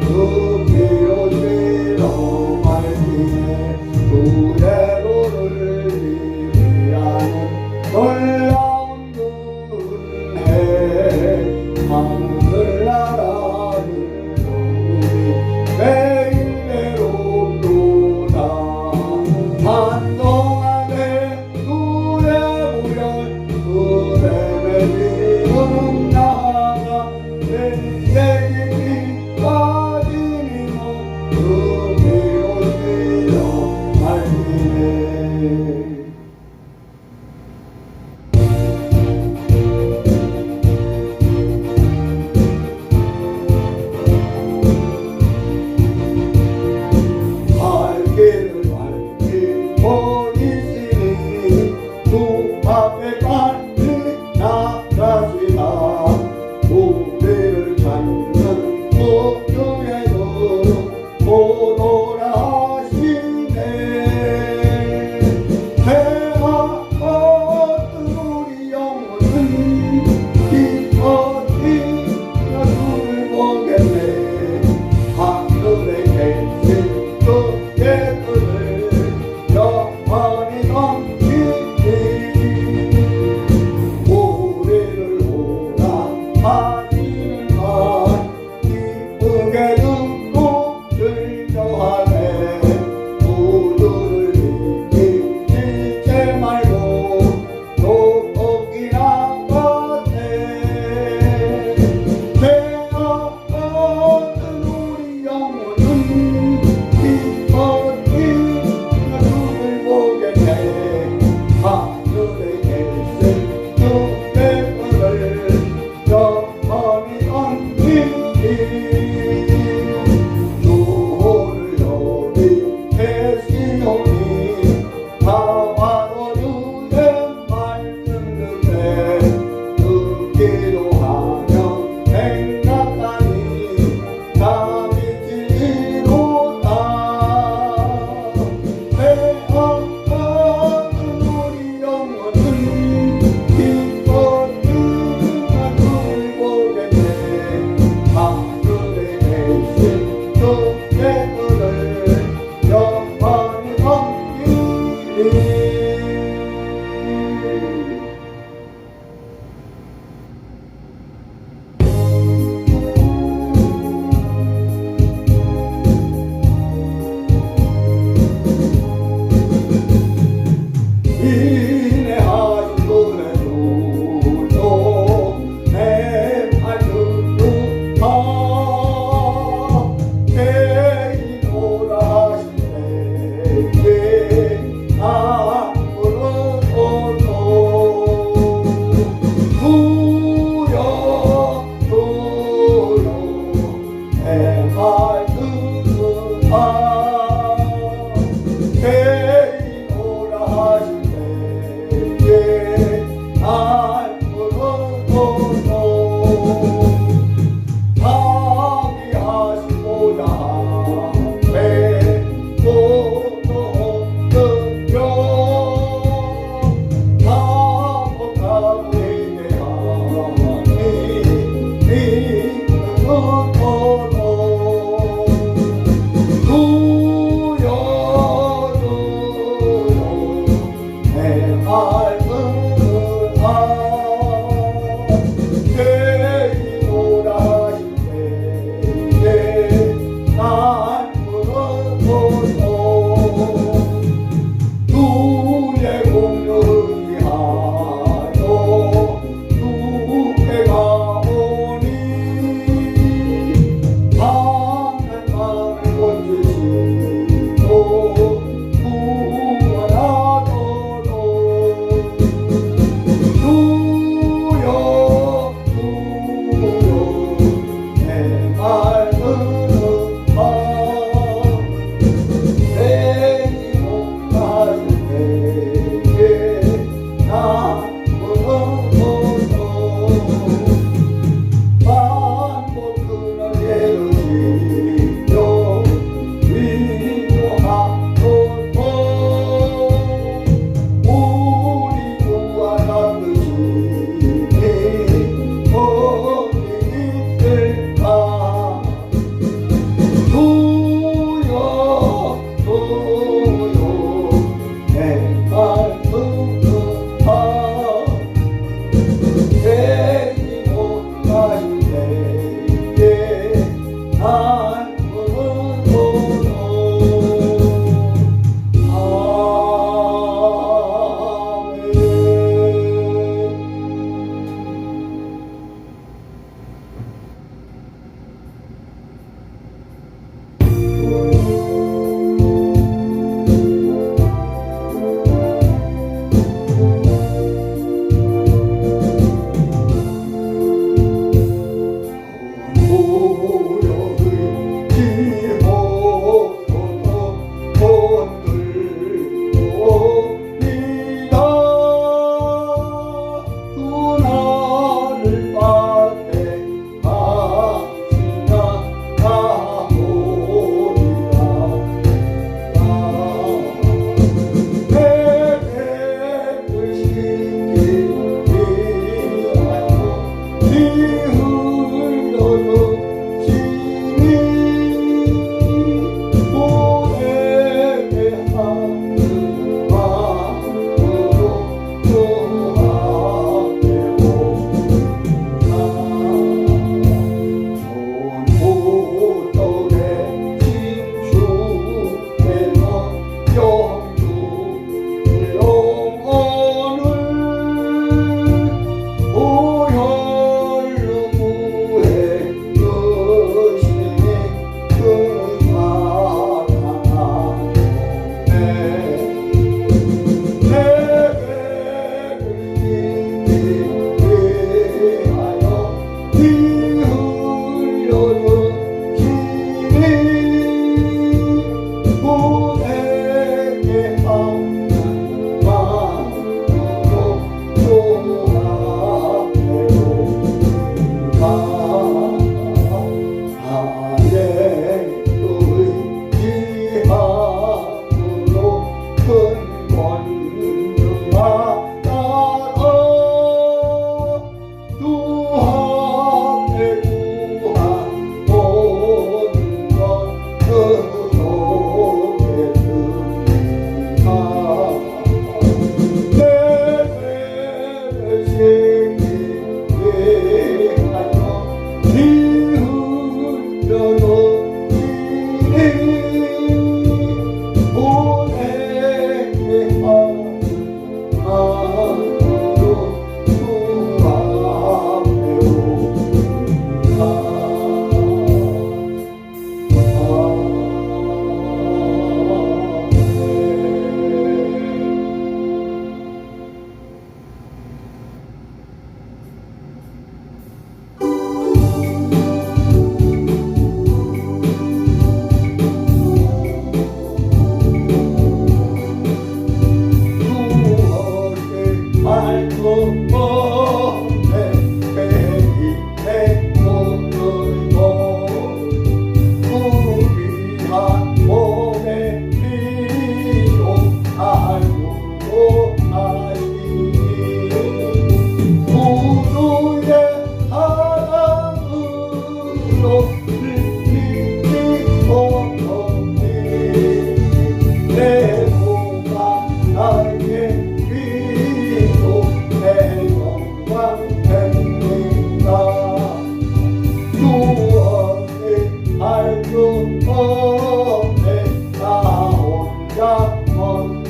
그 피로 실어 말미에 내리노라 하실 때에 알고도 방위하시고자 하매 고도 없는겨 다못하고 회개하니 믿는 것도 구여도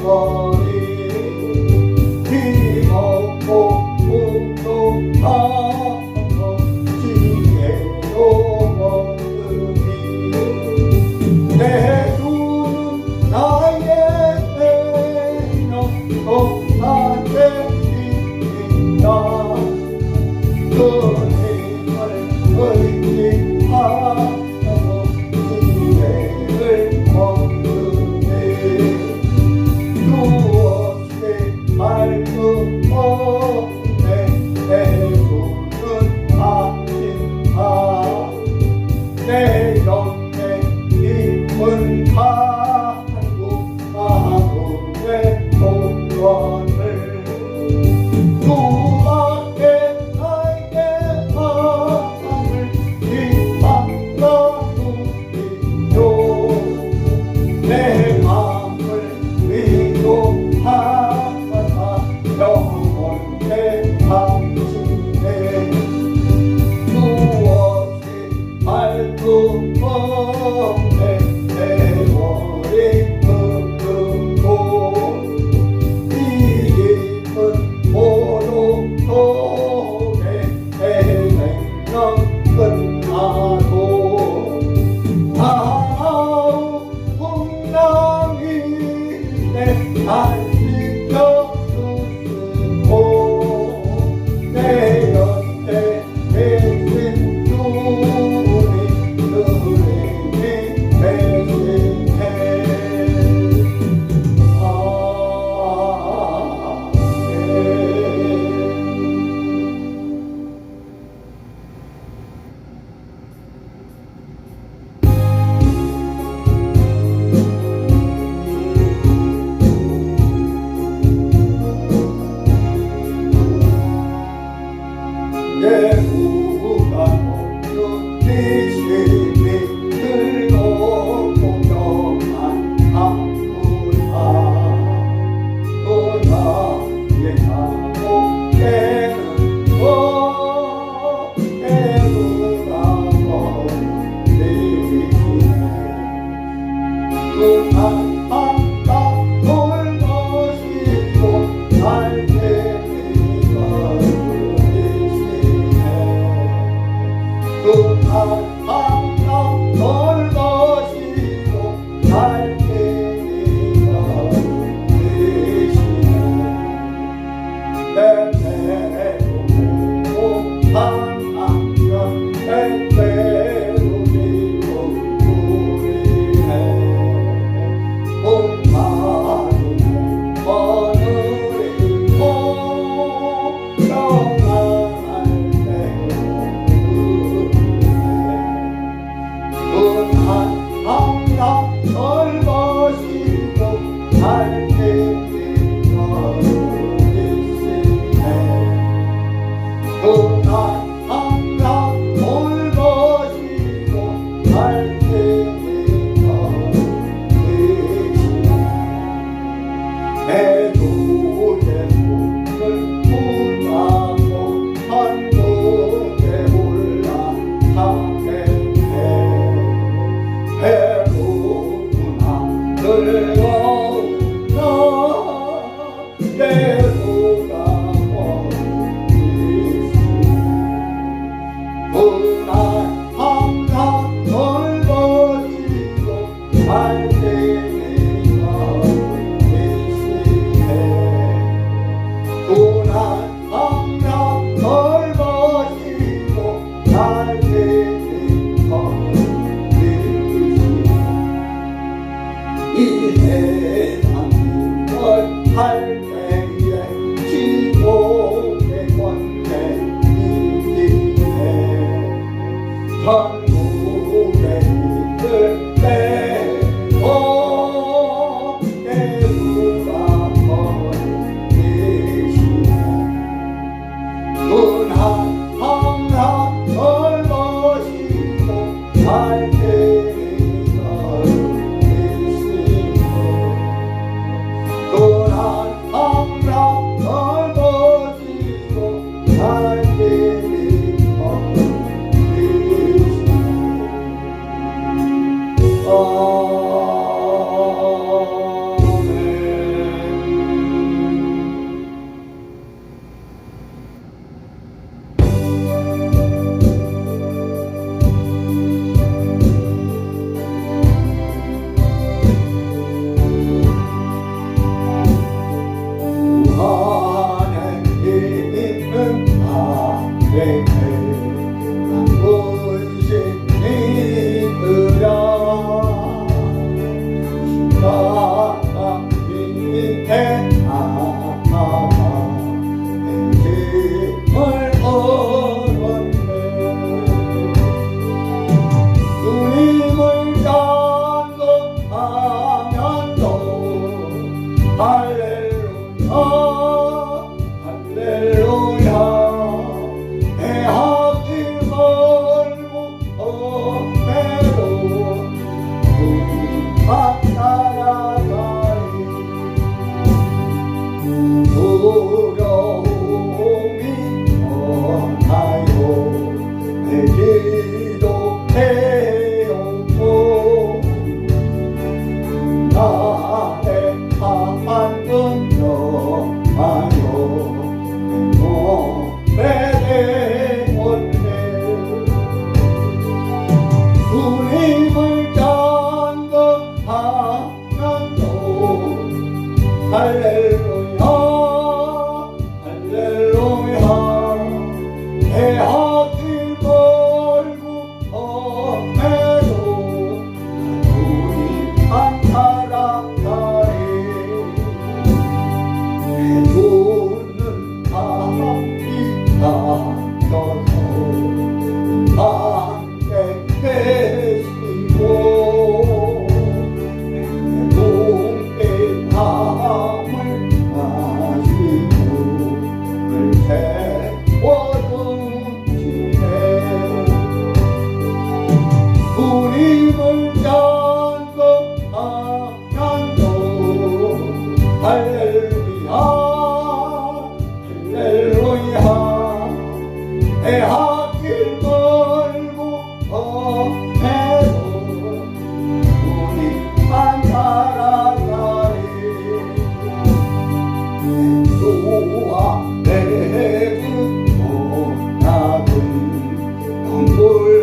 머리 힘없고 운동하고 지혜로 먹으니 내 눈은 나의 너 나한테 있다 그 힘을 의지하고 지혜를 먹으니 수없이 밟고 오네 내 눈은 아낀다 내 옆에 힘을 가지고 나누의 동원을 수많게 나에게 마음을 비판하누리요 내 마음을 위로하사 영원히 당신의 수없이 밟고 오네 내 머리 흔들고 이 힘은 모두 속에 내 생명 끝나도 아우 풍랑이 내 날 지켜주시고 내 곁에 계신 주님 그림이 되시네 예후가 없는 이 시민 들고 공경한 한구나 또 나의 자목에는 예후가 멀리시네 그한 한가 돌것이고 날개미가 그한 한가 돌것이고 날개미가 되시네 내 배로 메고 한안면 내 배로 밀고 우리해 온마음에 오늘이고 영원할 때 그한 한가 넓어지고 날개미가 되시네 그한 한가 넓어지고 날개미가 되시네 내 눈에 눈을 부다고 한국에 올라가게 해 배고프나 늙어나 예후가 멀리시네 그날 한가 넓어지고 날개미가 되시네 할렐루야 할렐루야 해하길 멀고 엄매로 우리만 따라가리 두려움이 떠나요 내 기도해오고 나의 하나님 영하여 내 원해 주님을 찬송하면서 할렐루야 할렐루야 해하길 멀고 엄매도 주님만 따라가리 해주는 하나님 가셔서 함께 계시고 동의 밤을 마시고 늘 채워주시네 주님을 찬송하면서 할렐루야 할렐루야 해하길 멀고 엄매도 우리만 따라가리 주와 내는 모나는 영불변하시니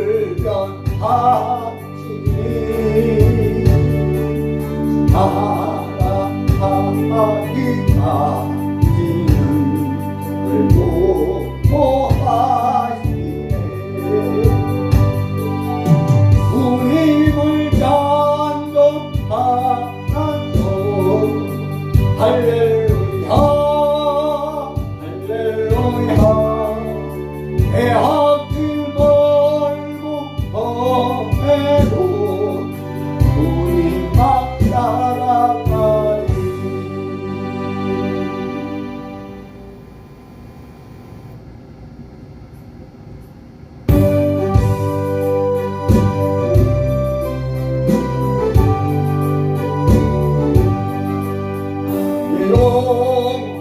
사랑하기까지는 보호하시네 주님을 찬송하면서 할렐루야 할렐루야 해하길 멀고 엄매도 우리만 따라가리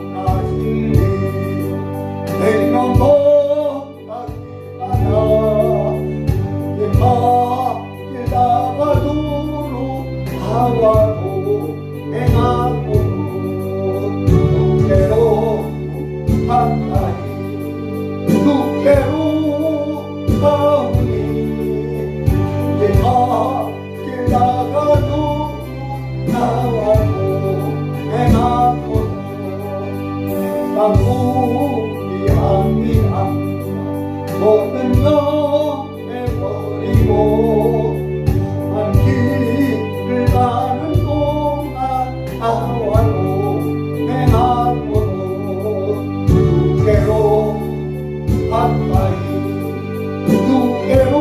일어나시니 백년도 하와도 행하고 두께로 가까이 두께로 가오니 내가 길 나가도 나와도 행하고 땅우리 합니다 모든 것 내버리고 길을 가는 동안 나와도 행하고도 두께로 가까이 두께로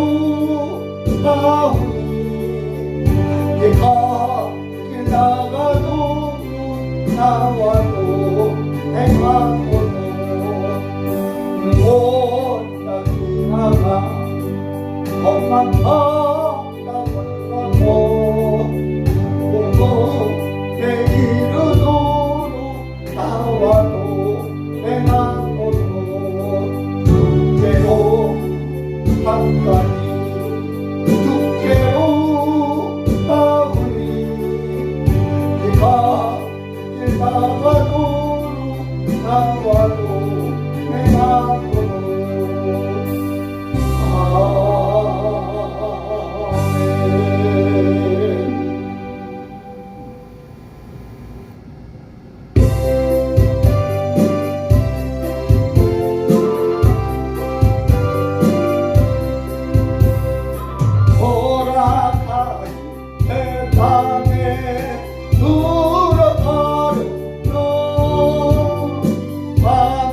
가오니 내가 길 나가도 나와도 행하고도 못다 지나가 엄만 내 이름으로 나와도 행하고도 두께로 가까이 두께로 가오니 네가 길 나가도 나와도 행하고도 들어가려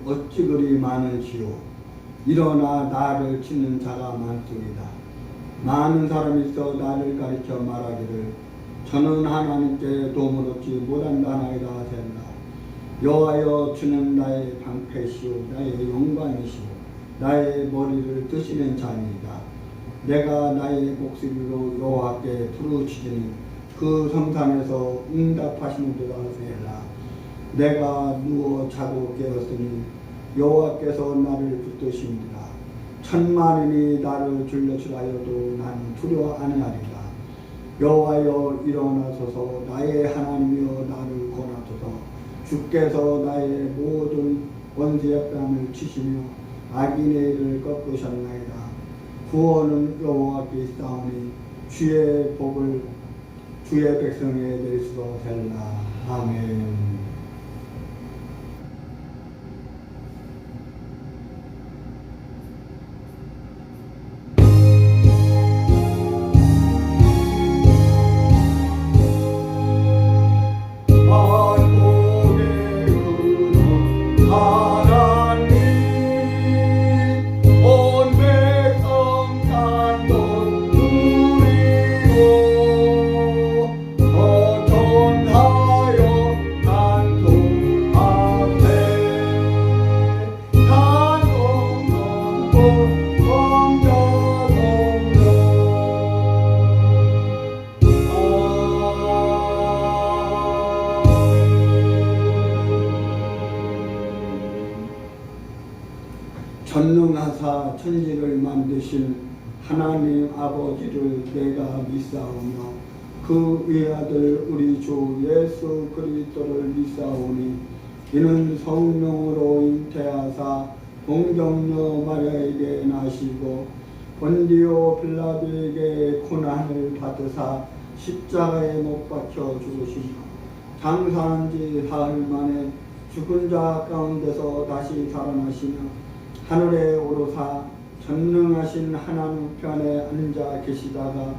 어찌 그리 많으시오. 일어나 나를 치는 자가 많습니다. 많은 사람이 있어 나를 가르쳐 말하기를 저는 하나님께 도움을 얻지 못한다나이다 하셨나. 여호와여 주는 나의 방패시오 나의 영광이시오 나의 머리를 드시는 자입니다. 내가 나의 목소리로 여호와께 부르짖으니 그 성산에서 응답하시는도다 하세라. 내가 누워 자고 깨었으니 여호와께서 나를 붙드십니다. 천만인이 나를 둘러치라 하여도 나는 두려워 아니하리라. 여호와여 일어나소서. 나의 하나님이여 나를 권하소서. 주께서 나의 모든 원수의 뺨을 치시며 악인의 일을 꺾으셨나이다. 구원은 여호와께 있사오니 주의 복을 주의 백성에 내리소서셀라. 아멘. 전능하사 천지를 만드신 하나님 아버지를 내가 믿사오며 그 외아들 우리 주 예수 그리스도를 믿사오니 이는 성령으로 잉태하사 동정녀 마리아에게 나시고 본디오 빌라도에게 고난을 받으사 십자가에 못 박혀 죽으시며 장사한 지 사흘 만에 죽은 자 가운데서 다시 살아나시며 하늘에 오르사 전능하신 하나님 편에 앉아 계시다가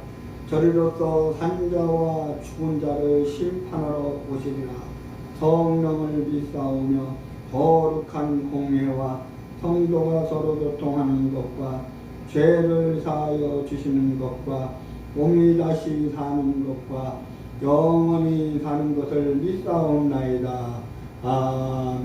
저리로서 산자와 죽은 자를 심판하러 오시리라. 성령을 믿사오며 거룩한 공회와 성도가 서로 교통하는 것과 죄를 사하여 주시는 것과 몸이 다시 사는 것과 영원히 사는 것을 믿사옵나이다. 아멘.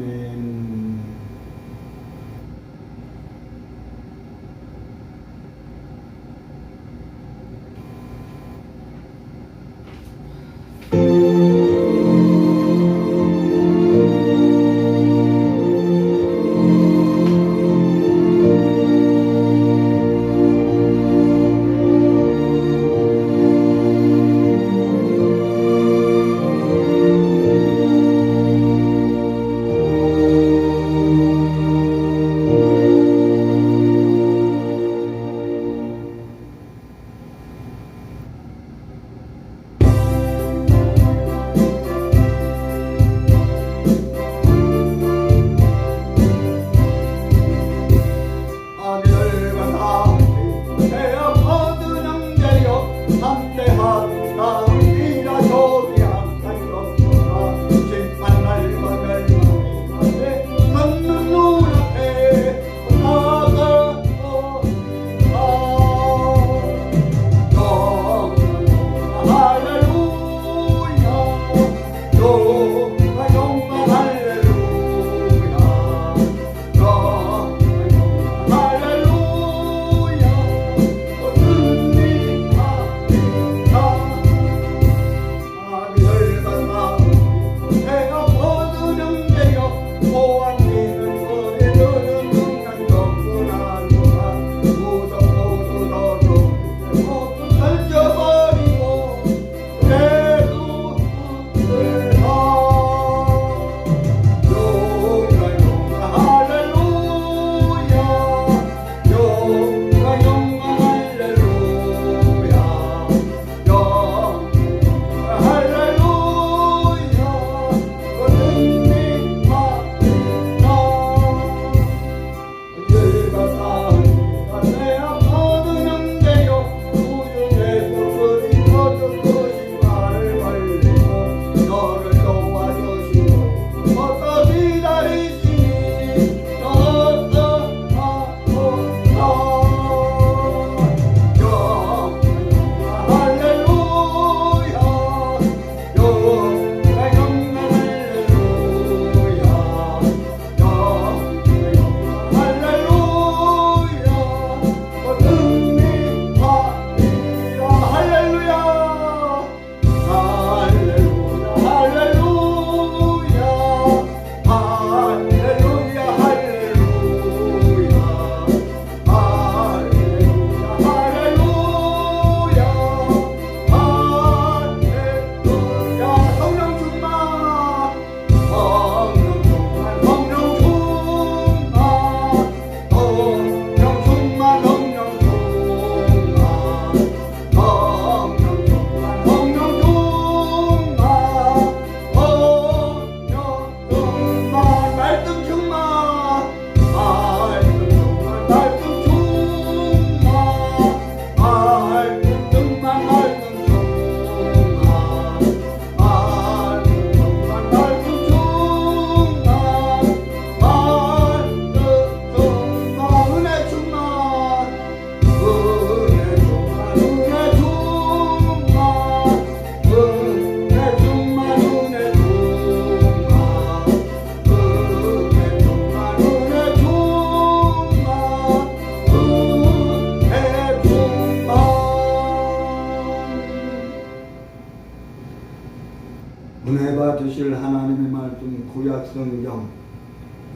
은혜 받으실 하나님의 말씀 구약성경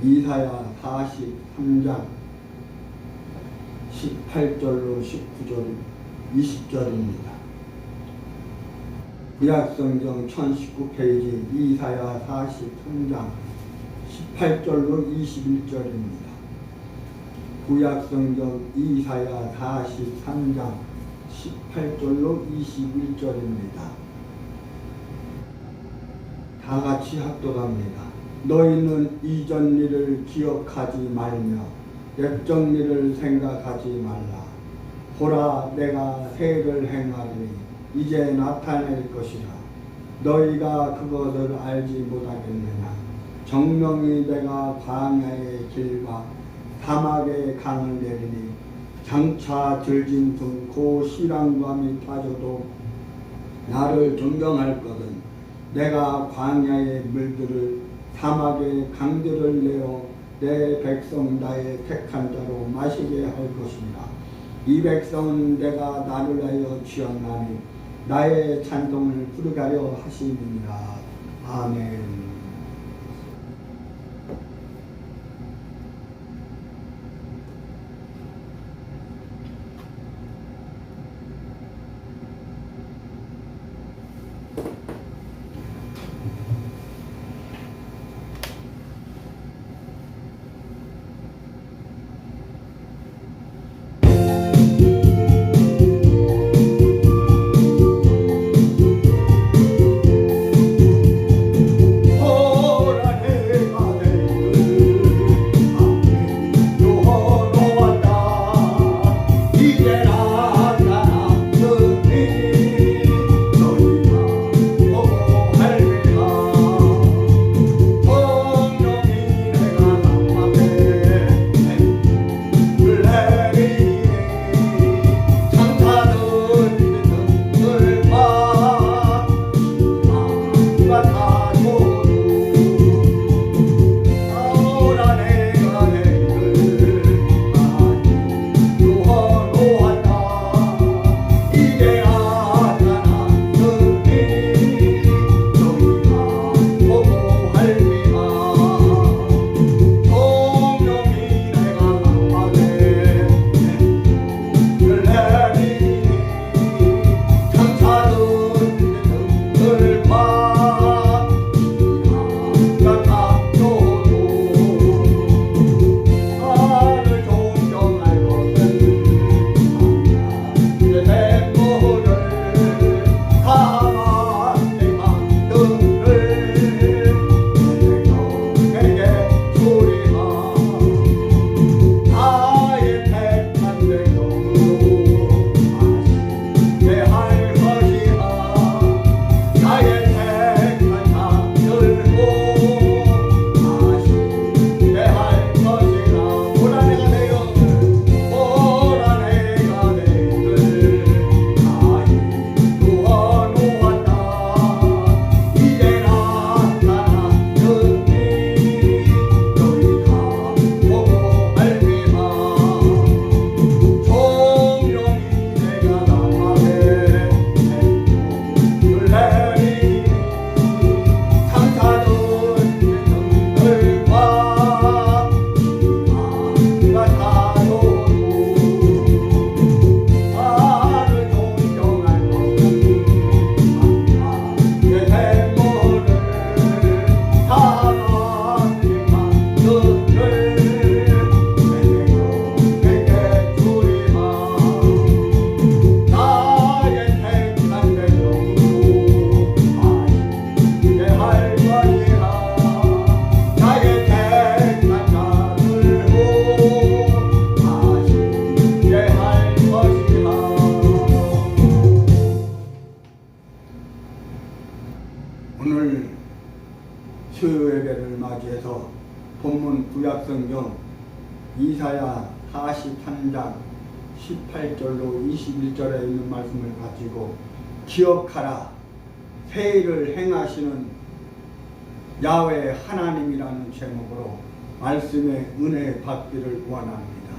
이사야 43장 18절로 19절 20절입니다. 구약성경 1019페이지 이사야 43장 18절로 21절입니다. 구약성경 이사야 43장 18절로 21절입니다. 다 같이 합독합니다. 너희는 이전 일을 기억하지 말며 옛적 일을 생각하지 말라. 보라, 내가 새를 행하리니 이제 나타낼 것이라. 너희가 그것을 알지 못하겠느냐. 정령이 내가 광야의 길과 사막의 강을 내리니 장차 들짐승 고 시랑감이 빠져도 나를 존경할 것은 내가 광야의 물들을 사막의 강들을 내어 내 백성 나의 택한 자로 마시게 할 것이니라. 이 백성은 내가 나를 하여 지었나니 나의 찬송을 부르게 하려 하심이니라. 아멘. 오늘 수요예배를 맞이해서 본문 구약성경 이사야 43장 18절로 21절에 있는 말씀을 가지고 기억하라, 새일을 행하시는 야훼 하나님이라는 제목으로 말씀의 은혜 받기를 원합니다.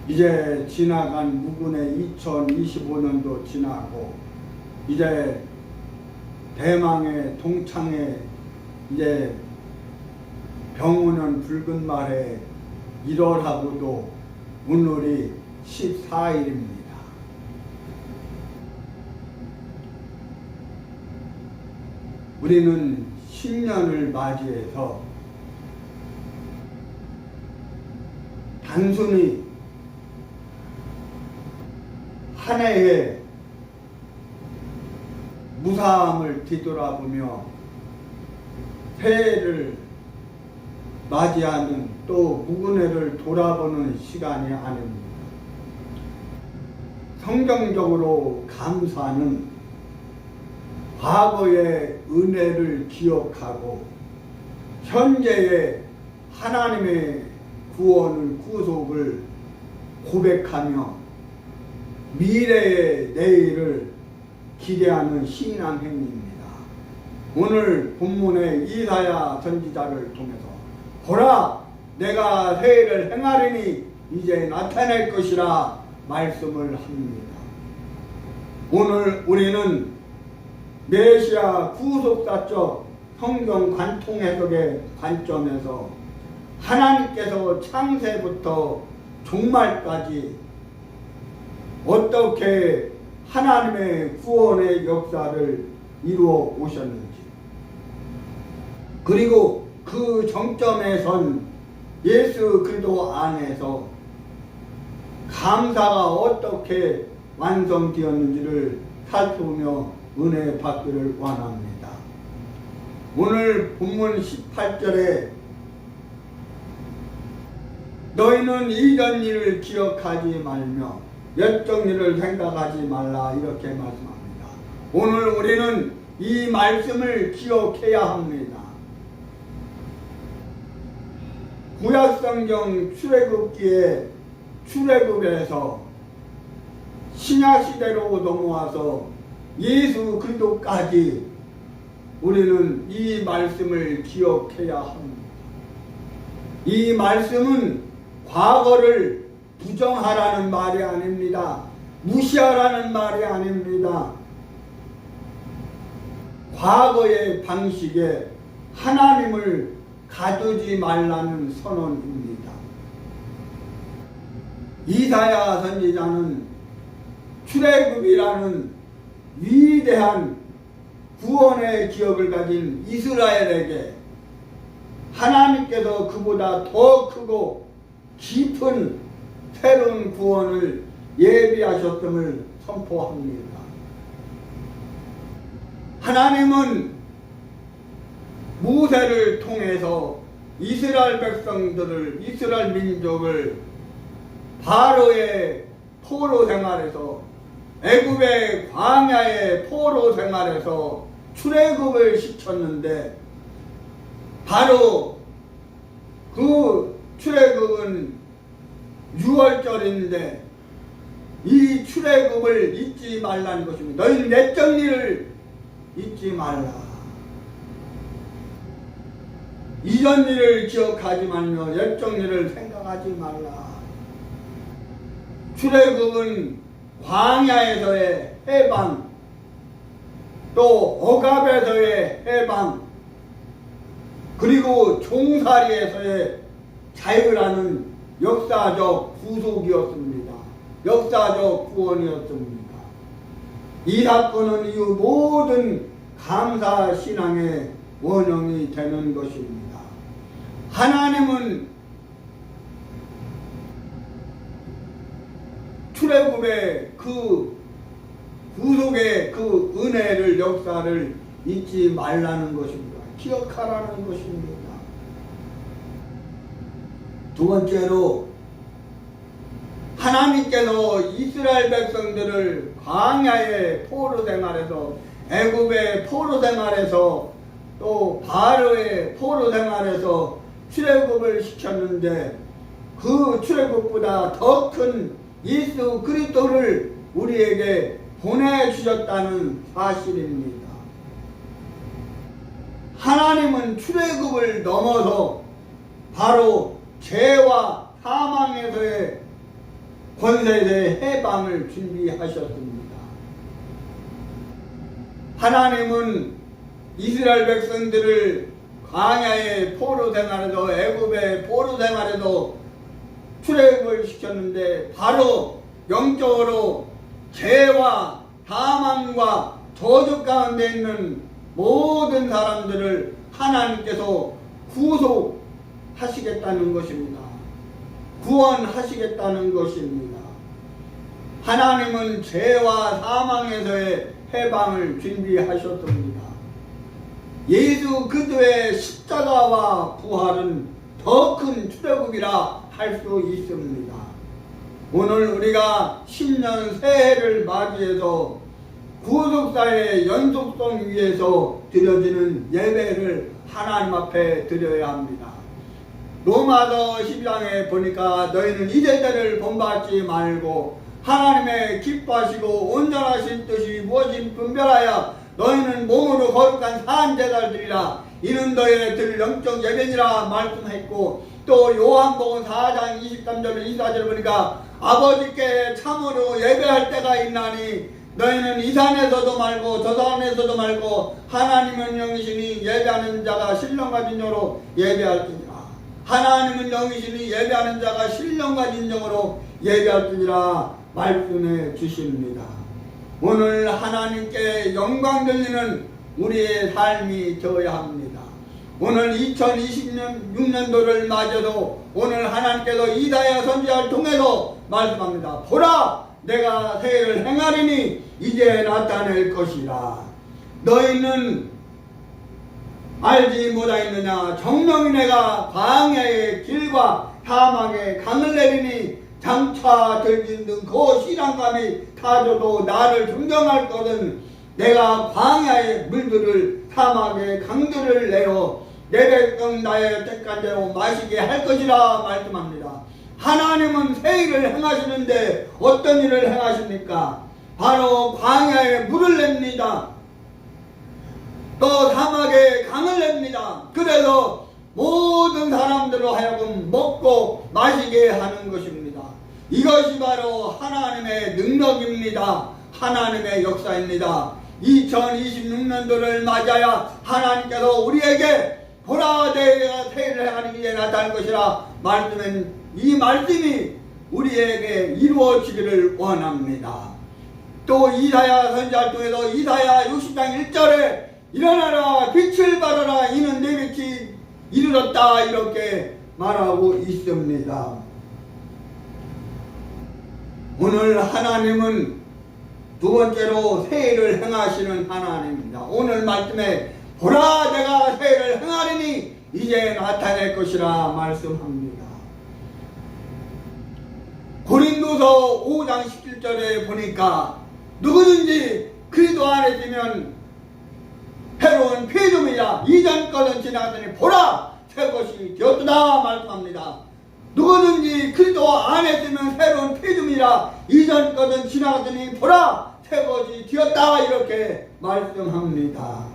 이제 지나간 무군의 2025년도 지나고 이제 대망의 동창에 이제 병오는 붉은 말에 1월하고도 오늘이 14일입니다. 우리는 신년을 맞이해서 단순히 한 해의 무사함을 뒤돌아보며 새해를 맞이하는 또 무근해를 돌아보는 시간이 아닙니다. 성경적으로 감사는 과거의 은혜를 기억하고 현재의 하나님의 구원을 구속을 고백하며 미래의 내일을 기대하는 신앙 행위입니다. 오늘 본문의 이사야 선지자를 통해서 보라 내가 새해를 행하리니 이제 나타낼 것이라 말씀을 합니다. 오늘 우리는 메시아 구속사적 성경 관통 해석의 관점에서 하나님께서 창세부터 종말까지 어떻게 하나님의 구원의 역사를 이루어 오셨는지, 그리고 그 정점에 선 예수 그리스도 안에서 감사가 어떻게 완성되었는지를 살펴보며 은혜 받기를 원합니다. 오늘 본문 18절에 너희는 이전 일을 기억하지 말며 옛적 일을 생각하지 말라 이렇게 말씀합니다. 오늘 우리는 이 말씀을 기억해야 합니다. 구약성경 출애굽기에 출애굽에서 신약시대로 넘어와서 예수 그리스도까지 우리는 이 말씀을 기억해야 합니다. 이 말씀은 과거를 부정하라는 말이 아닙니다. 무시하라는 말이 아닙니다. 과거의 방식에 하나님을 가두지 말라는 선언입니다. 이사야 선지자는 출애굽이라는 위대한 구원의 기억을 가진 이스라엘에게 하나님께서 그보다 더 크고 깊은 새로운 구원을 예비하셨음을 선포합니다. 하나님은 모세를 통해서 이스라엘 백성들을, 이스라엘 민족을 바로의 포로 생활에서, 애굽의 광야의 포로 생활에서 출애굽을 시켰는데, 바로 그 출애굽은 6월절인데 이 출애굽을 잊지 말라는 것입니다. 너희는 옛적 일을 잊지 말라. 이전 일을 기억하지 말며 옛적 일을 생각하지 말라. 출애굽은 광야에서의 해방, 또 억압에서의 해방, 그리고 종살이에서의 자유라는 역사적 구속이었습니다. 역사적 구원이었습니다. 이 사건은 이 모든 감사 신앙의 원형이 되는 것입니다. 하나님은 출애굽의 그 구속의 그 은혜를, 역사를 잊지 말라는 것입니다. 기억하라는 것입니다. 두 번째로, 하나님께서 이스라엘 백성들을 광야의 포로 생활에서, 애굽의 포로 생활에서, 또 바로의 포로 생활에서 출애굽을 시켰는데 그 출애굽보다 더 큰 예수 그리스도를 우리에게 보내주셨다는 사실입니다. 하나님은 출애굽을 넘어서 바로 죄와 사망에서의 권세의 해방을 준비하셨습니다. 하나님은 이스라엘 백성들을 광야의 포로 생활에서, 애굽의 포로 생활에서 출애굽을 시켰는데 바로 영적으로 죄와 사망과 저주 가운데 있는 모든 사람들을 하나님께서 구속하시겠다는 것입니다. 구원하시겠다는 것입니다. 하나님은 죄와 사망에서의 해방을 준비하셨습니다. 예수 그리스도의 십자가와 부활은 더 큰 출애굽이라 할 수 있습니다. 오늘 우리가 신년 새해를 맞이해서 구속사의 연속성 위에서 드려지는 예배를 하나님 앞에 드려야 합니다. 로마서 12장에 보니까 너희는 이제대를 본받지 말고 하나님의 기뻐하시고 온전하신 뜻이 무엇인지 분별하여 너희는 몸으로 거룩한 산제사를 드리라. 이는 너희의 들 영적 예배니라 말씀했고, 또 요한복음 4장 23절 24절 보니까 아버지께 참으로 예배할 때가 있나니 너희는 이 산에서도 말고 저 산에서도 말고 하나님은 영이시니 예배하는 자가 신령과 진정으로 예배할지니라. 하나님은 영이시니 예배하는 자가 신령과 진정으로 예배할지니라 말씀해 주십니다. 오늘 하나님께 영광 돌리는 우리의 삶이 되어야 합니다. 오늘 2026년도를 맞아도 오늘 하나님께서 이사야 선지자를 통해서 말씀합니다. 보라, 내가 새해를 행하리니 이제 나타낼 것이라. 너희는 알지 못하였느냐? 정령이 내가 광야의 길과 사막에 강을 내리니 장차 들진 등 그 시장감이 타져도 나를 존경할 것은 내가 광야의 물들을 사막의 강들을 내어 내 백성 나의 택한 대로 마시게 할 것이라 말씀합니다. 하나님은 새 일을 행하시는데 어떤 일을 행하십니까? 바로 광야에 물을 냅니다. 또 사막에 강을 냅니다. 그래서 모든 사람들로 하여금 먹고 마시게 하는 것입니다. 이것이 바로 하나님의 능력입니다. 하나님의 역사입니다. 2026년도를 맞아야 하나님께서 우리에게 보라, 내가 새해를 행하는 일에 나타날 것이라 말씀은 이 말씀이 우리에게 이루어지기를 원합니다. 또 이사야 선지자를 통해서 이사야 60장 1절에 일어나라 빛을 발하라 이는 내 빛이 이르렀다 이렇게 말하고 있습니다. 오늘 하나님은 두 번째로 새해를 행하시는 하나님입니다. 오늘 말씀에 보라, 내가 새해를 행하리니 이제 나타낼 것이라 말씀합니다. 고린도서 5장 17절에 보니까 누구든지 그리스도 안에 있으면 새로운 피조물이라 이전 것은 지나가더니 보라, 새 것이 되었다 말씀합니다. 누구든지 그리스도 안에 있으면 새로운 피조물이라 이전 것은 지나가더니 보라, 새 것이 되었다 이렇게 말씀합니다.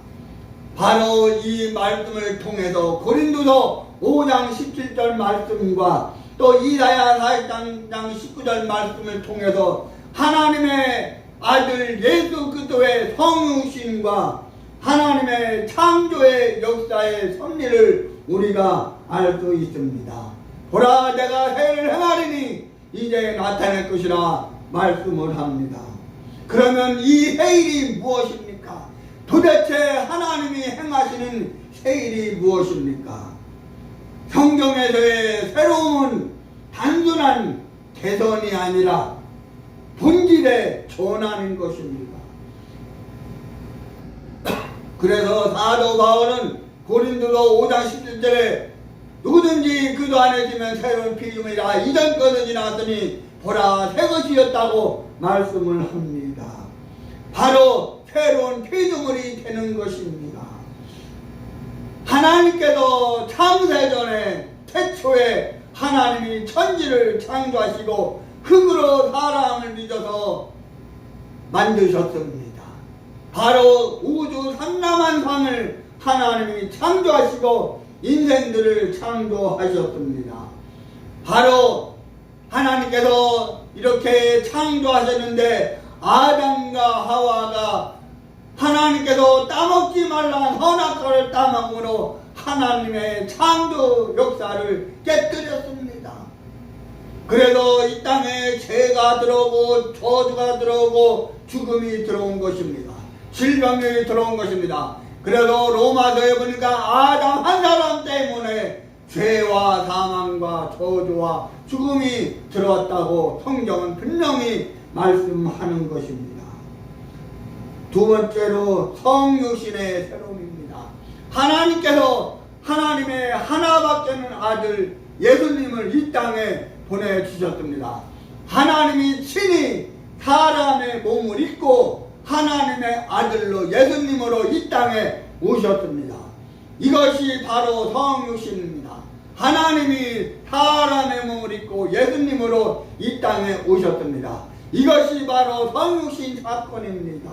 바로 이 말씀을 통해서 고린도서 5장 17절 말씀과 또 이사야 4장 19절 말씀을 통해서 하나님의 아들 예수 그리스도의 성육신과 하나님의 창조의 역사의 섭리를 우리가 알 수 있습니다. 보라, 내가 새해를 행하리니 이제 나타낼 것이라 말씀을 합니다. 그러면 이 새일이 무엇입니까? 도대체 하나님이 행하시는 새일이 무엇입니까? 성경에서의 새로움은 단순한 개선이 아니라 본질의 전환인 것입니다. 그래서 사도 바울은 고린도서 5장 17절에 누구든지 그도 안에 있으면 새로운 피조물이라 이전 것은 지나갔더니 보라, 새 것이었다고 말씀을 합니다. 바로 새로운 피조물이 되는 것입니다. 하나님께서 창세전에 태초에 하나님이 천지를 창조하시고 흙으로 사람을 빚어서 만드셨습니다. 바로 우주 삼라만상을 하나님이 창조하시고 인생들을 창조하셨습니다. 바로 하나님께서 이렇게 창조하셨는데 아담과 하와가 하나님께서 따먹지 말라는 선악과를 따먹으로 하나님의 창조 역사를 깨뜨렸습니다. 그래서 이 땅에 죄가 들어오고 저주가 들어오고 죽음이 들어온 것입니다. 질병이 들어온 것입니다. 그래서 로마서에 보니까 아담 한 사람 때문에 죄와 사망과 저주와 죽음이 들어왔다고 성경은 분명히 말씀하는 것입니다. 두 번째로 성육신의 새로움입니다. 하나님께서 하나님의 하나밖에 없는 아들 예수님을 이 땅에 보내주셨습니다. 하나님이 친히 사람의 몸을 입고 하나님의 아들로 예수님으로 이 땅에 오셨습니다. 이것이 바로 성육신입니다. 하나님이 사람의 몸을 입고 예수님으로 이 땅에 오셨습니다. 이것이 바로 성육신 사건입니다.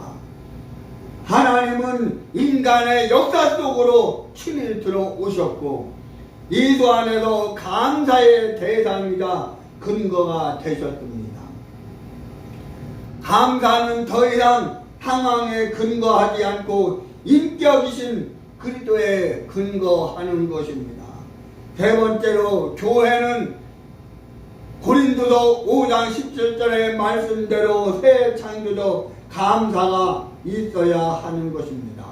하나님은 인간의 역사 속으로 친히 들어오셨고 이 또한에도 감사의 대상이자 근거가 되셨습니다. 감사는 더 이상 상황에 근거하지 않고 인격이신 그리스도에 근거하는 것입니다. 세 번째로 교회는 고린도서 5장 17절의 말씀대로 새 창조적 감사가 있어야 하는 것입니다.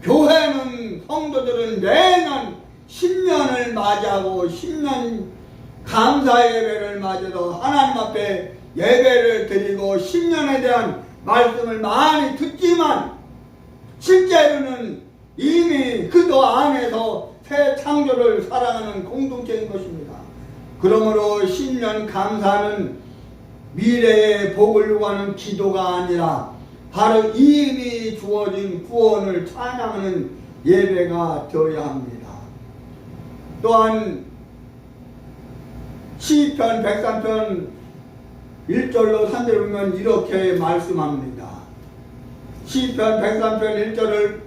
교회는 성도들은 매년 신년을 맞이하고 신년 감사 예배를 맞아서 하나님 앞에 예배를 드리고 신년에 대한 말씀을 많이 듣지만 실제로는 이미 그도 안에서 새 창조를 살아가는 공동체인 것입니다. 그러므로 신년 감사는 미래의 복을 요구하는 기도가 아니라 바로 이미 주어진 구원을 찬양하는 예배가 되어야 합니다. 또한 시편 103편 1절로 3절을 보면 이렇게 말씀합니다. 시편 103편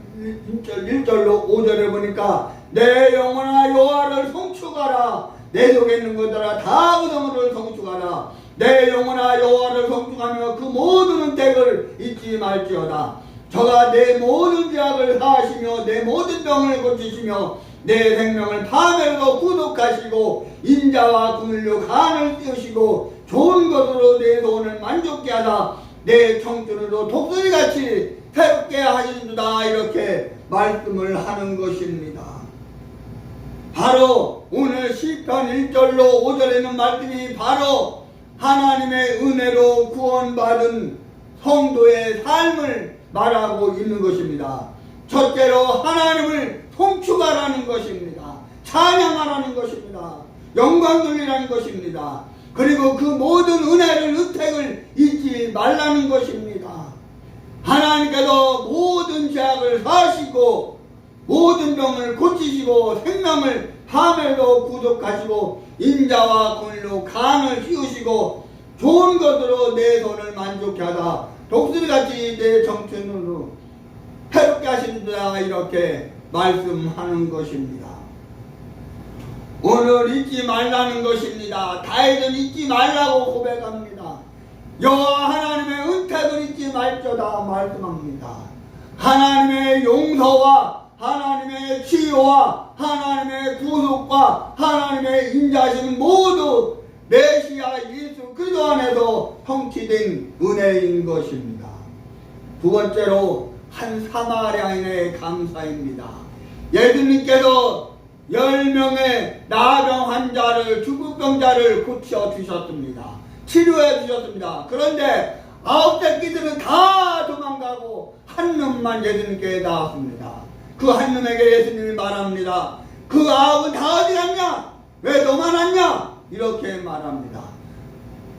1절로 5절을 보니까 내 영혼아 여호와를 송축하라. 내 속에 있는 것들아 다 그성을 송축하라. 내 영혼아 여호와를 송축하며 그 모든 은택을 잊지 말지어다. 저가 내 모든 죄악을 사하시며 내 모든 병을 고치시며 내 생명을 파멸로 구속하시고 인자와 긍휼로 간을 띄우시고 좋은 것으로 내 소원을 만족케 하다 내 청춘으로 독수리같이 새롭게 하신다. 이렇게 말씀을 하는 것입니다. 바로 오늘 시편 1절로 5절에 있는 말씀이 바로 하나님의 은혜로 구원받은 성도의 삶을 말하고 있는 것입니다. 첫째로 하나님을 송축하라는 것입니다. 찬양하라는 것입니다. 영광 돌리라는 것입니다. 그리고 그 모든 은혜를 혜택을 잊지 말라는 것입니다. 하나님께서 모든 죄악을 사하시고 모든 병을 고치시고 생명을 파멸로 구속하시고 인자와 긍휼로 간을 씌우시고 좋은 것으로 내 손을 만족케 하다 독수리같이 내 정체으로 새롭게 하신다. 이렇게 말씀하는 것입니다. 오늘 잊지 말라는 것입니다. 다윗은 잊지 말라고 고백합니다. 여호와 하나님의 은택을 잊지 말자다 말씀합니다. 하나님의 용서와 하나님의 치유와 하나님의 구속과 하나님의 인자심 모두 메시아 예수 그리스도 안에서 성취된 은혜인 것입니다. 두 번째로 한 사마리아인의 감사입니다. 예수님께서 10명의 나병 환자를 중풍병자를 고쳐주셨습니다. 치료해 주셨습니다. 그런데 9 새끼들은 다 도망가고 한 놈만 예수님께 나왔습니다. 그 한 놈에게 예수님이 말합니다. 그 9은 다 어디 갔냐? 왜 너만 왔냐? 이렇게 말합니다.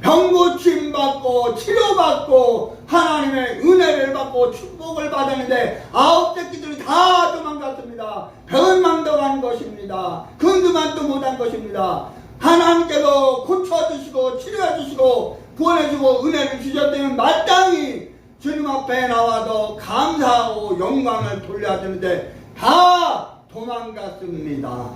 병고침 받고 치료받고 하나님의 은혜를 받고 축복을 받았는데 9 새끼들이 다 도망갔습니다. 병은 망덕한 것입니다. 근두만도 못한 것입니다. 하나님께서 고쳐주시고 치료해주시고 구원해주고 은혜를 주셨다면 마땅히 주님 앞에 나와서 감사하고 영광을 돌려야 되는데 다 도망갔습니다.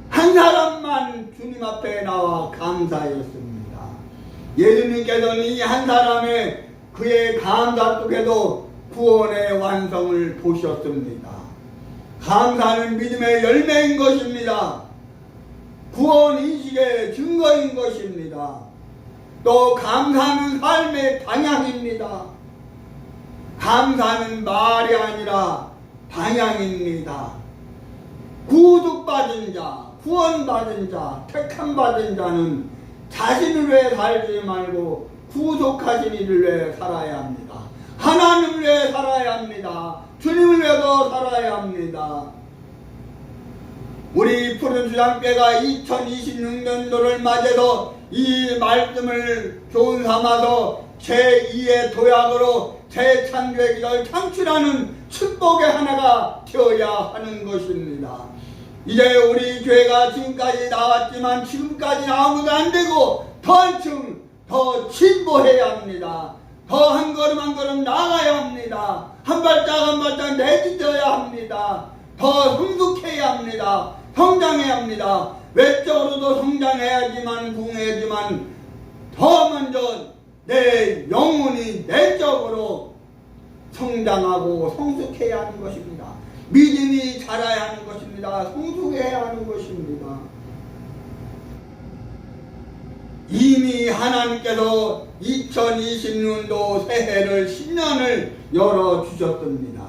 한 사람만 주님 앞에 나와 감사했습니다. 예수님께서는 이 한 사람의 그의 감사 속에도 구원의 완성을 보셨습니다. 감사는 믿음의 열매인 것입니다. 구원 인식의 증거인 것입니다. 또 감사는 삶의 방향입니다. 감사는 말이 아니라 방향입니다. 구속받은 자, 구원받은 자, 택함받은 자는 자신을 위해 살지 말고 구속하신 이를 위해 살아야 합니다. 하나님을 위해 살아야 합니다. 주님을 위해서 살아야 합니다. 우리 푸른 주장교회가 2026년도를 맞아서 이 말씀을 교훈 삼아서 제2의 도약으로 재창조의 기를 창출하는 축복의 하나가 되어야 하는 것입니다. 이제 우리 교회가 지금까지 나왔지만 지금까지 아무도 안 되고 더 한층 더 진보해야 합니다. 더 한 걸음 한 걸음 나아가야 합니다. 한 발짝 한 발짝 내딛어야 합니다. 더 성숙해야 합니다. 성장해야 합니다. 외적으로도 성장해야지만 부흥해야지만 더 먼저 내 영혼이 내적으로 성장하고 성숙해야 하는 것입니다. 믿음이 자라야 하는 것입니다. 성숙해야 하는 것입니다. 이미 하나님께서 2020년도 새해를 신년을 열어주셨습니다.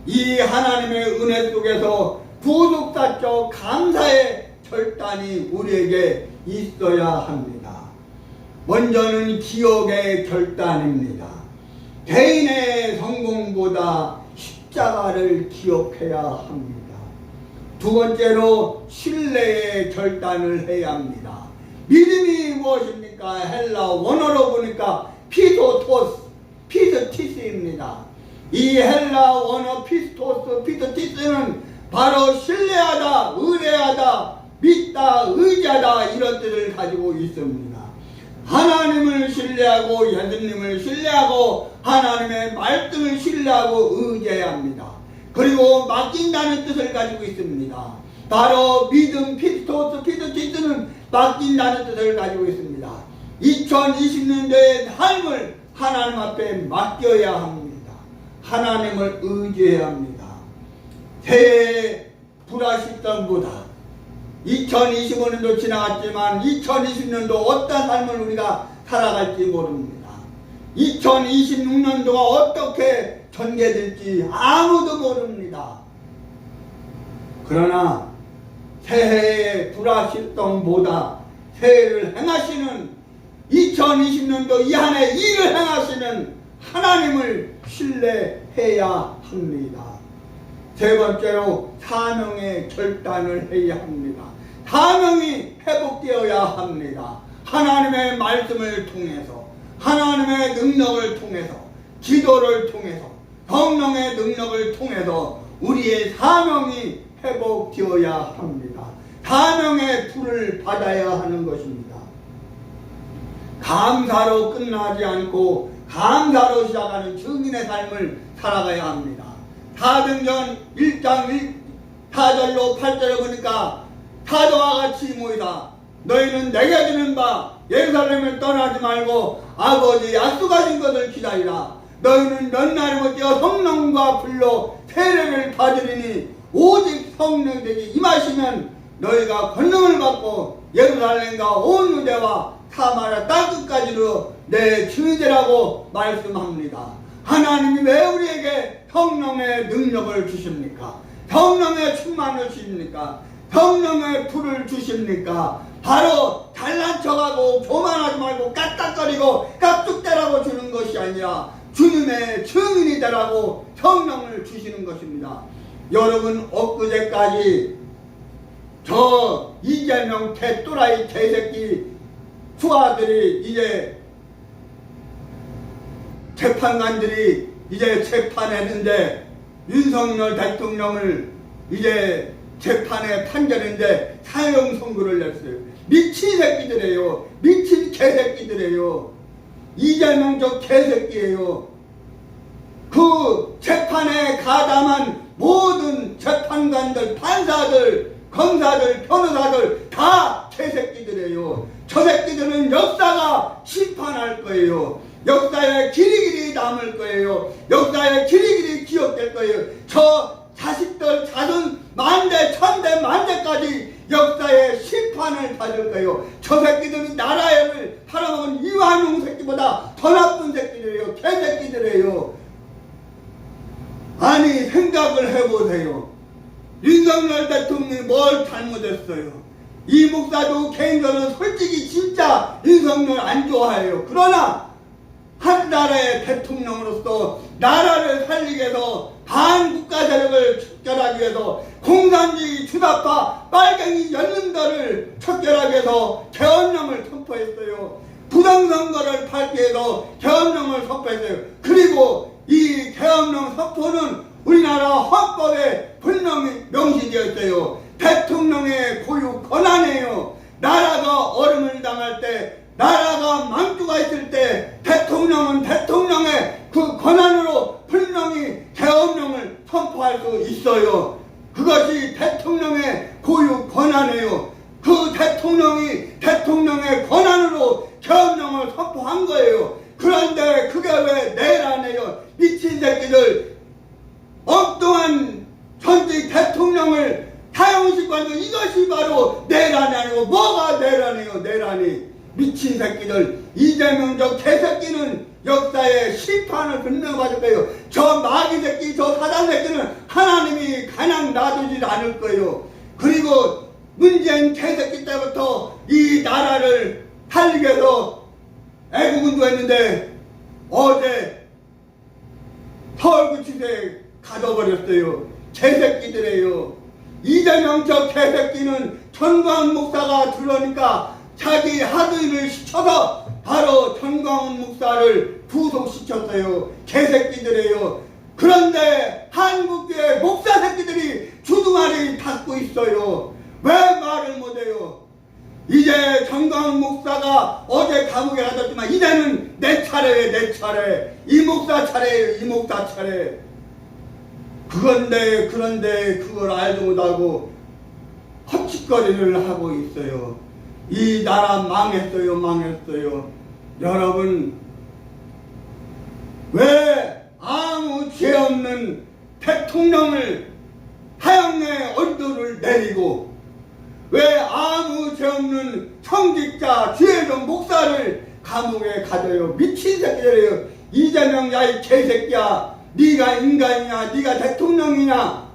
이 하나님의 은혜 속에서 구속사적 감사의 결단이 우리에게 있어야 합니다. 먼저는 기억의 결단입니다. 개인의 성공보다 십자가를 기억해야 합니다. 두 번째로 신뢰의 결단을 해야 합니다. 믿음이 무엇입니까? 헬라 원어로 보니까 피스티스입니다. 이 헬라 원어 피스티스는 바로 신뢰하다, 의뢰하다, 믿다, 의지하다 이런 뜻을 가지고 있습니다. 하나님을 신뢰하고 예수님을 신뢰하고 하나님의 말씀을 신뢰하고 의지해야 합니다. 그리고 맡긴다는 뜻을 가지고 있습니다. 바로 믿음 피스티스는 맡긴다는 뜻을 가지고 있습니다. 2020년도의 삶을 하나님 앞에 맡겨야 합니다. 하나님을 의지해야 합니다. 새해 불화시점보다 2025년도 지나갔지만 2020년도 어떤 삶을 우리가 살아갈지 모릅니다. 2026년도가 어떻게 전개될지 아무도 모릅니다. 그러나 새해의 불화시점보다 새해를 행하시는 2020년도 이 한 해 일을 행하시는 하나님을 신뢰해야 합니다. 세 번째로 사명의 결단을 해야 합니다. 사명이 회복되어야 합니다. 하나님의 말씀을 통해서, 하나님의 능력을 통해서, 기도를 통해서, 성령의 능력을 통해서 우리의 사명이 회복되어야 합니다. 사명의 불을 받아야 하는 것입니다. 감사로 끝나지 않고 감사로 시작하는 증인의 삶을 살아가야 합니다. 사도행전 1장 4절로 8절을 보니까 사도와 같이 모이다. 너희는 내게 주는 바 예루살렘을 떠나지 말고 아버지 약속하신 것을 기다리라. 너희는 몇 날이 못되어 성령과 불로 세례를 받으리니 오직 성령에게 임하시면 너희가 권능을 받고 예루살렘과 온 유대와 사마리아 땅끝까지로 내 증인이라고 말씀합니다. 하나님이 왜 우리에게 성령의 능력을 주십니까? 성령의 충만을 주십니까? 성령의 불을 주십니까? 바로 잘난 척하고 교만하지 말고 까딱거리고 깍둑대라고 주는 것이 아니라 주님의 증인이 되라고 성령을 주시는 것입니다. 여러분, 엊그제까지 저 이재명 개또라이 개새끼 수하들이 이제 재판관들이 이제 재판했는데 윤석열 대통령을 이제 재판에 판결했는데 사형 선고를 냈어요. 미친 새끼들이에요. 미친 개새끼들이에요. 이재명 저 개새끼예요. 그 재판에 가담한 모든 재판관들, 판사들, 검사들, 변호사들 다 개새끼들이에요. 저 새끼들은 역사가 심판할 거예요. 역사에 길이길이 남을 거예요. 역사에 길이길이 기억될 거예요. 저 자식들, 자손, 만대, 천대, 만대까지 역사의 심판을 받을 거예요. 저 새끼들은 나라를 팔아먹은 이완용 새끼보다 더 나쁜 새끼들이에요. 개새끼들이에요. 아니, 생각을 해보세요. 윤석열 대통령이 뭘 잘못했어요? 이 목사도 개인적으로 솔직히 진짜 윤석열 안 좋아해요. 그러나 한 나라의 대통령으로서 나라를 살리기 위해서 반국가 세력을 척결하기 위해서 공산주의 주사파 빨갱이 연륜들을 척결하기 위해서 계엄령을 선포했어요. 부정선거를 밟기 위해서 계엄령을 선포했어요. 그리고 이 계엄령 선포는 우리나라 헌법에 분명히 명시되어 있어요. 대통령의 고유 권한이에요. 나라가 얼음을 당할 때, 나라가 망주가 있을 때 대통령은 대통령의 그 권한으로 분명히 계엄령을 선포할 수 있어요. 그것이 대통령의 고유 권한이에요. 그 대통령이 대통령의 권한으로 계엄령을 선포한 거예요. 그런데 그게 왜 내라네요. 미친 새끼들, 엉뚱한 전직 대통령을 사형식관도 이것이 바로 내란이고 뭐가 내란이에요. 내란이 미친 새끼들. 이재명 저 개새끼는 역사의 심판을 분명받을 거예요. 저 마귀 새끼, 저 사단 새끼는 하나님이 그냥 놔두지 않을 거예요. 그리고 문재인 개새끼 때부터 이 나라를 살리기 위해서 애국운동했는데 어제 서울구치소에 가둬버렸어요. 개새끼들이에요. 이재명 저 개새끼는 전광훈 목사가 들어오니까 자기 하드를 시켜서 바로 전광훈 목사를 구속시켰어요. 개새끼들이에요. 그런데 한국교회 목사 새끼들이 주둥아리 닫고 있어요. 왜 말을 못해요? 이제 전광훈 목사가 어제 감옥에 가뒀지만 이제는 내 차례예요. 내 차례. 이 목사 차례예요. 이 목사 차례. 그런데 그걸 알도 못하고 헛짓거리를 하고 있어요. 이 나라 망했어요. 망했어요. 여러분, 왜 아무 죄 없는 대통령을 사형의 얼도를 내리고 왜 아무 죄 없는 청직자 주혜종 목사를 감옥에 가둬요. 미친 새끼들이에요. 이재명, 야 이 개새끼야, 네가 인간이냐, 네가 대통령이냐.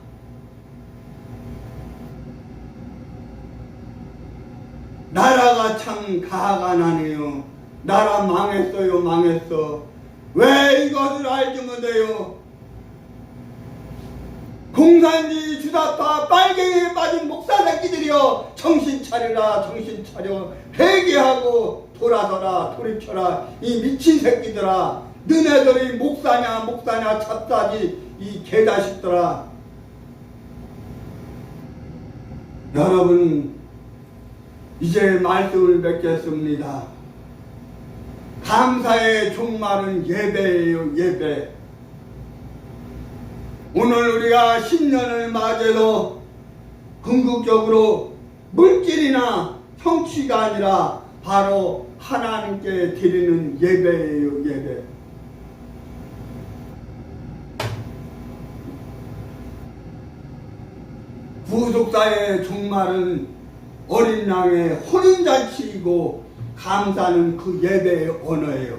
나라가 참 가가 나네요. 나라 망했어요. 망했어. 왜 이것을 알지 못해요? 공산주의 주사파 빨갱이에 빠진 목사 새끼들이여, 정신 차리라. 정신 차려. 회개하고 돌아서라. 돌이켜라. 이 미친 새끼들아. 너네들이 목사냐 잡사지 이 개자식들아. 여러분, 이제 말씀을 맺겠습니다. 감사의 종말은 예배예요. 예배. 오늘 우리가 신년을 맞아서 궁극적으로 물질이나 성취가 아니라 바로 하나님께 드리는 예배예요. 예배. 구속사의 종말은 어린 양의 혼인잔치이고 감사는 그 예배의 언어예요.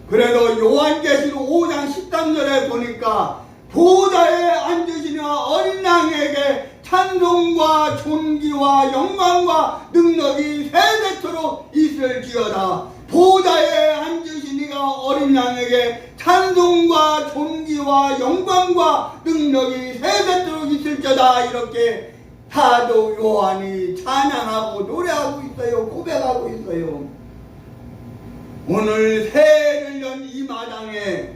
그래도 요한계시록 5장 13절에 보니까 보좌에 앉으시는 어린 양에게 찬송과 존귀와 영광과 능력이 세세토록 있을지어다. 보좌에 앉으신 이가 어린 양에게 찬송과 존귀와 영광과 능력이 세세토록 있을지어다. 이렇게 사도 요한이 찬양하고 노래하고 있어요. 고백하고 있어요. 오늘 새해를 연 이 마당에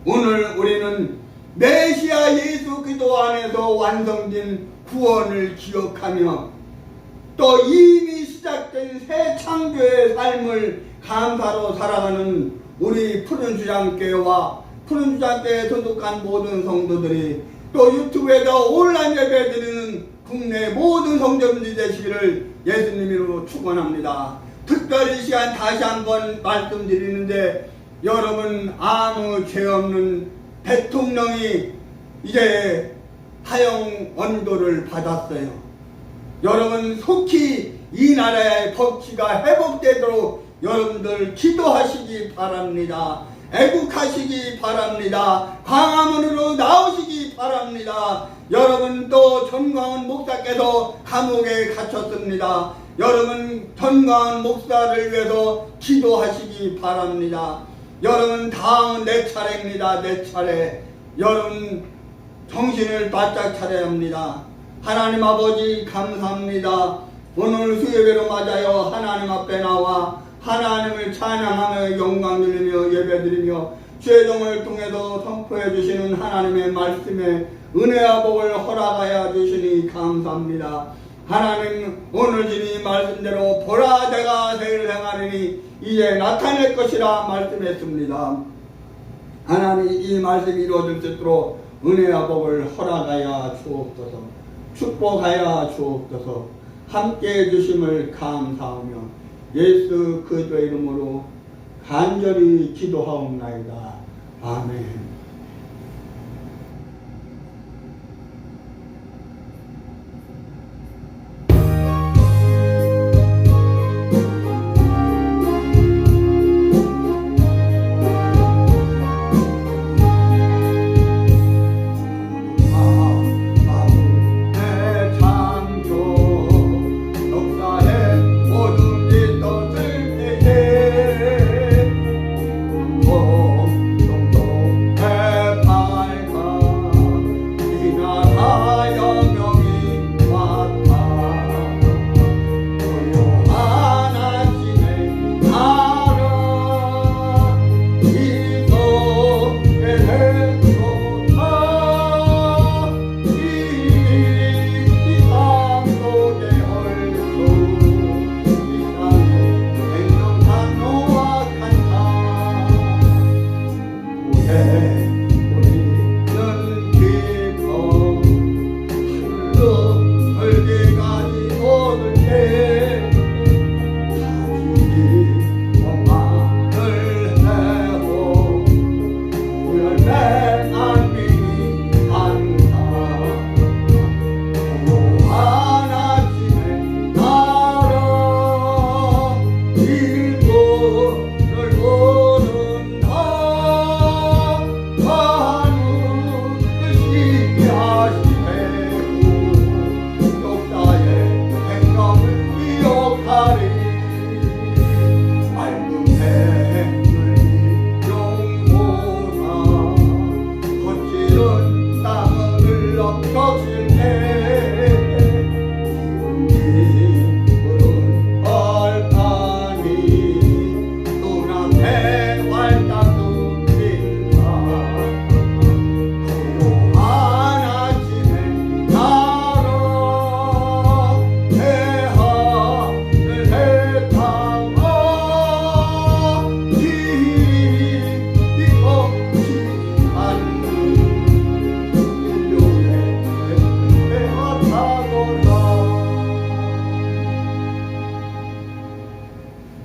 오늘 우리는 메시아 예수 그리스도 안에서 완성된 구원을 기억하며 또 이미 시작된 새 창조의 삶을 감사로 살아가는 우리 푸른 주장교회와 푸른 주장교회에 등록한 모든 성도들이 또 유튜브에서 온라인 예배 드리는 국내 모든 성도님들이 되시기를 예수님 이름으로 축원합니다. 특별히 이 시간 다시 한번 말씀드리는데, 여러분, 아무 죄 없는 대통령이 이제 사형 언도를 받았어요. 여러분, 속히 이 나라의 법치가 회복되도록 여러분들 기도하시기 바랍니다. 애국하시기 바랍니다. 광화문으로 나오시기 바랍니다. 여러분, 또 전광훈 목사께서 감옥에 갇혔습니다. 여러분, 전광훈 목사를 위해서 기도하시기 바랍니다. 여러분, 다음은 내 차례입니다. 내 차례. 여러분, 정신을 바짝 차려야 합니다. 하나님 아버지 감사합니다. 오늘 수요일로 맞아요. 하나님 앞에 나와 하나님을 찬양하며 영광 드리며 예배드리며 죄종을 통해서 선포해 주시는 하나님의 말씀에 은혜와 복을 허락하여 주시니 감사합니다. 하나님 오늘 주님 말씀대로 보라 내가 새를 행하리니 이제 나타낼 것이라 말씀했습니다. 하나님 이 말씀이 이루어질 수 있도록 은혜와 복을 허락하여 주옵소서. 축복하여 주옵소서. 함께해 주심을 감사하며 예수 그리스도의 이름으로 간절히 기도하옵나이다. 아멘.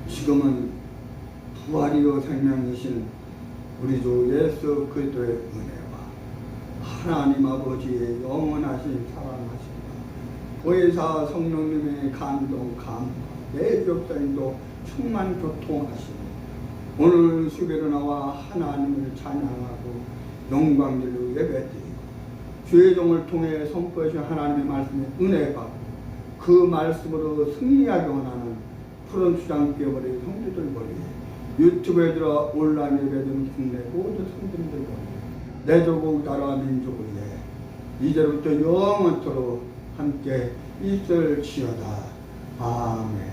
지금은 부활이요 생명이신 우리 주 예수 그리스도의 은혜와 하나님 아버지의 영원하신 사랑하심과 보혜사 성령님의 감동 감화 내 역사인도 충만 교통하시고 오늘 수배로 나와 하나님을 찬양하고 영광들로 예배드리고 주의 종을 통해 선포하신 하나님의 말씀에 은혜 받고 그 말씀으로 승리하기 원하는 푸른 수장 끼어버린 성도들 버리 유튜브에 들어 온라인 예배드리는 국내 모든 성도들 버리 내 조국 나라 민족을 위해 이제부터 영원토록 함께 있을지어다. 아멘.